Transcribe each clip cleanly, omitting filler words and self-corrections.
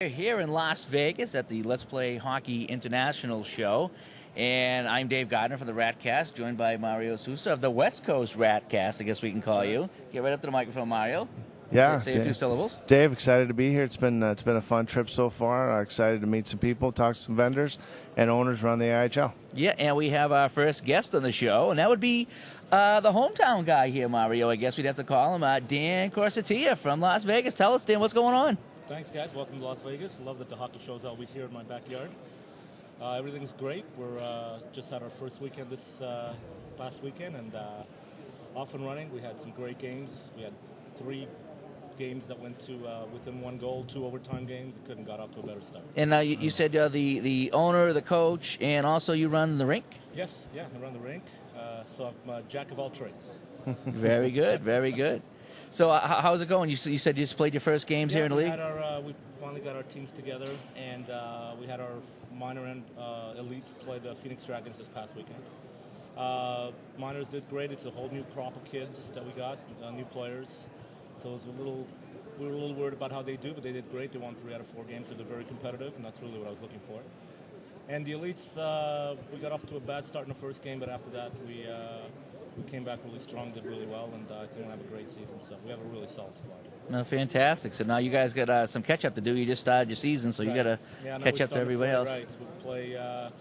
We're here in Las Vegas at the Let's Play Hockey International show, and I'm Dave Gardner from the Ratcast, joined by Mario Sousa of the West Coast Ratcast, I guess we can call you. Get right up to the microphone, Mario. Yeah, Say a few syllables. Dave, excited to be here. It's been a fun trip so far. Excited to meet some people, talk to some vendors and owners around the IHL. Yeah, and we have our first guest on the show, and that would be the hometown guy here, Mario. I guess we'd have to call him Dan Corsatea from Las Vegas. Tell us, Dan, what's going on? Thanks, guys. Welcome to Las Vegas. Love that the hockey show's always here in my backyard. Everything's great. We're just had our first weekend this past weekend, and off and running. We had some great games. We had 3 games that went to within 1 goal, 2 overtime games. It couldn't got off to a better start. And you said the owner, the coach, and also you run the rink? Yes, yeah, I run the rink. So I'm a jack of all trades. Very good, very good. So how's it going? You said you just played your first games here in the league? We finally got our teams together, and we had our minor and elites play the Phoenix Dragons this past weekend. Minors did great. It's a whole new crop of kids that we got, new players. So it was we were a little worried about how they do, but they did great. They won 3 out of 4 games, so they're very competitive, and that's really what I was looking for. And the elites, we got off to a bad start in the first game, but after that we came back really strong, did really well, and I think we'll have a great season. So we have a really solid squad. No, fantastic. So now you guys got some catch-up to do. You just started your season, so you got to catch up to everybody else. Right. We play.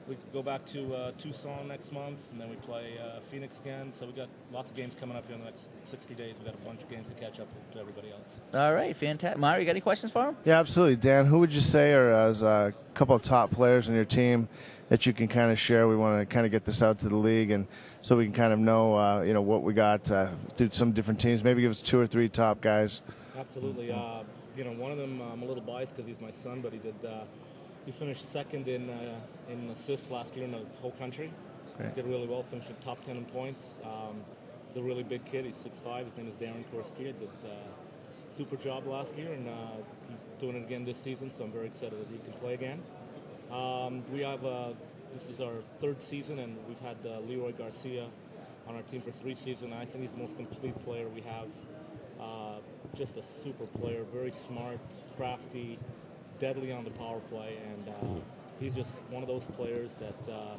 We go back to Tucson next month, and then we play Phoenix again. So we got lots of games coming up here in the next 60 days. We got a bunch of games to catch up to everybody else. All right, fantastic. Mario, you got any questions for him? Yeah, absolutely. Dan, who would you say are as a couple of top players on your team that you can kind of share? We want to kind of get this out to the league, and so we can kind of know, what we got through some different teams. Maybe give us 2 or 3 top guys. Absolutely. One of them, I'm a little biased because he's my son, but he finished second in assists last year in the whole country. Great. Did really well. Finished in top 10 in points. He's a really big kid. He's 6'5". His name is Darren Corsatea. Did super job last year, and he's doing it again this season. So I'm very excited that he can play again. We have this is our 3rd season, and we've had Leroy Garcia on our team for 3 seasons. I think he's the most complete player we have. Just a super player, very smart, crafty, deadly on the power play, and he's just one of those players that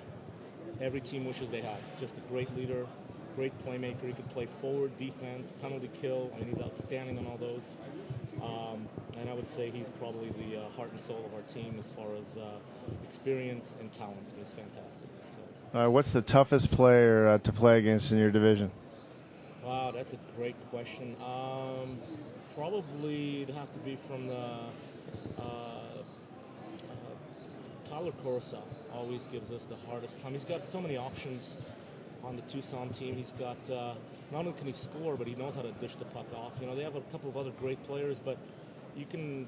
every team wishes they had. Just a great leader, great playmaker. He could play forward, defense, penalty kill. I mean, he's outstanding on all those. And I would say he's probably the heart and soul of our team as far as experience and talent. He's fantastic. So. What's the toughest player to play against in your division? Wow, that's a great question. Probably it'd have to be from the Tyler Corsatea. Always gives us the hardest time. He's got so many options on the Tucson team. He's got not only can he score, but he knows how to dish the puck off. They have a couple of other great players, but you can,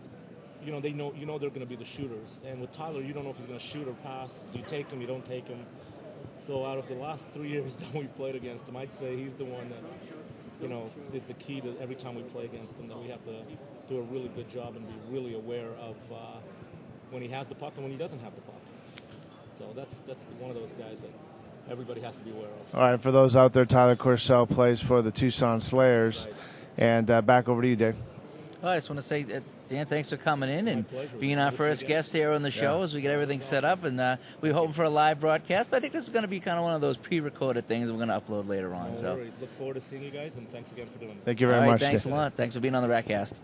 they know they're going to be the shooters. And with Tyler, you don't know if he's going to shoot or pass. Do you take him? You don't take him. So out of the last 3 years that we played against him, I'd say he's the one that, is the key to every time we play against him, that we have to do a really good job and be really aware of when he has the puck and when he doesn't have the puck. So that's one of those guys that everybody has to be aware of. All right, for those out there, Tyler Corsatea plays for the Tucson Slayers. Right. And back over to you, Dave. Well, I just want to say, Dan, thanks for coming in and pleasure. being our first guest here on the show as we get everything set up. And we're hoping for a live broadcast, but I think this is going to be kind of one of those pre-recorded things we're going to upload later on. No worries. Look forward to seeing you guys, and thanks again for doing it. Thank you very much, Thanks Dave. a lot. Thanks for being on the Ratcast.